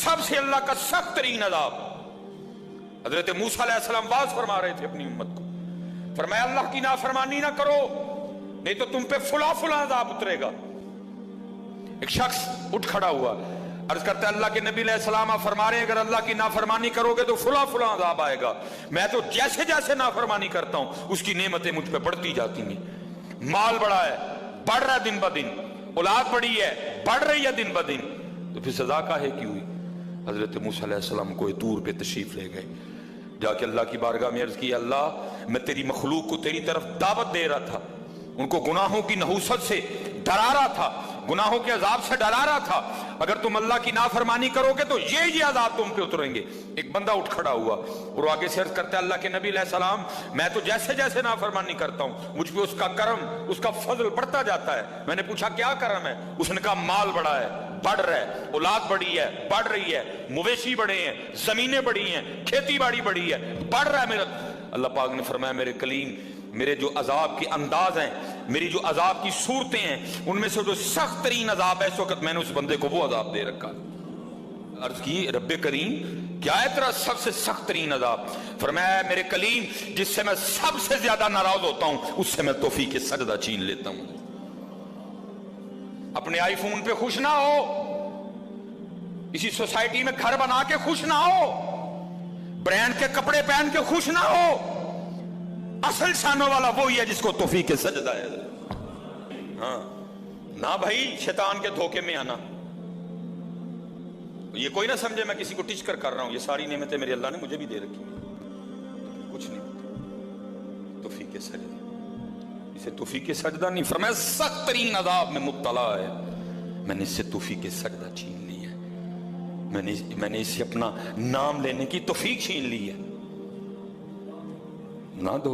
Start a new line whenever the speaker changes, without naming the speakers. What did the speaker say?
सबसे अल्लाह का सख्त तरीन अजाब। हजरत मूसा अलैहिस्सलाम वाज फरमा रहे थे अपनी उम्मत को, फरमाया अल्लाह की नाफरमानी ना करो नहीं तो तुम पे फुला फुला अजाब उतरेगा। एक शख्स उठ खड़ा हुआ, अर्ज करता है अल्लाह के नबी अलैहिस्सलाम आप फरमा रहे हैं अगर अल्लाह की नाफरमानी करोगे तो फुला फुला अजाब आएगा। मैं तो जैसे जैसे नाफरमानी करता हूं उसकी नेमतें मुझ पे बढ़ती जाती हैं। माल बड़ा है, बढ़ रहा है दिन ब दिन, औलाद बड़ी है, बढ़ रही है दिन ब दिन, तो फिर सजा काहे की हुई? हजरत मूसा अलैहिस्सलाम को तूर पे तशरीफ ले गए, जाके अल्लाह की बारगाह में अर्ज की अल्लाह मैं तेरी मखलूक को तेरी तरफ दावत दे रहा था, उनको गुनाहों की नहूसत से डरा रहा था, गुनाहों के अजाब से डरा रहा था, अगर तुम अल्लाह की नाफरमानी करोगे तो ये अजाब तुम पे उतरेंगे। एक बंदा उठ खड़ा हुआ और आगे से अर्ज करता है अल्लाह के नबी अलैहिस्सलाम मैं तो जैसे जैसे नाफरमानी करता हूं मुझ पे उसका करम उसका फजल बढ़ता जाता है। मैंने पूछा क्या करम है? उसने कहा माल बड़ा है, बढ़ रहा है, औलाद बड़ी है, बढ़ रही है, मवेशी बड़े हैं, जमीनें बड़ी हैं, खेती बाड़ी बड़ी है, बढ़ रहा है मेरा। अल्लाह पाक ने फरमाया मेरे कलीम मेरे जो अजाब के अंदाज हैं, मेरी जो अजाब की सूरतें हैं, उनमें से जो सख्त तरीन अजाब है इस वक्त मैंने उस बंदे को वो अजाब दे रखा। अर्ज की रब्बे करीम क्या है तेरा सबसे सख्त तरीन अजाब? फरमाया मेरे कलीम जिससे मैं सबसे ज्यादा नाराज होता हूं उससे मैं तौफीक सजदा छीन लेता हूं। अपने आईफोन पे खुश ना हो, इसी सोसाइटी में घर बना के खुश ना हो, ब्रांड के कपड़े पहन के खुश ना हो, असल शानों वाला वही है जिसको तौफीक सजदा है। हाँ ना भाई शैतान के धोखे में आना। ये कोई ना समझे मैं किसी को टिच कर रहा हूं, ये सारी नेमतें मेरे अल्लाह ने मुझे भी दे रखी हैं, कुछ नहीं होता। तौफीक सजदा, इसे तौफीक सजदा नहीं फरमाया सख्त तरीन अजाब में मुब्तला है, मैंने इससे तौफीक सजदा छीन ली है, मैंने इससे अपना नाम लेने की तौफीक छीन ली है। ना दो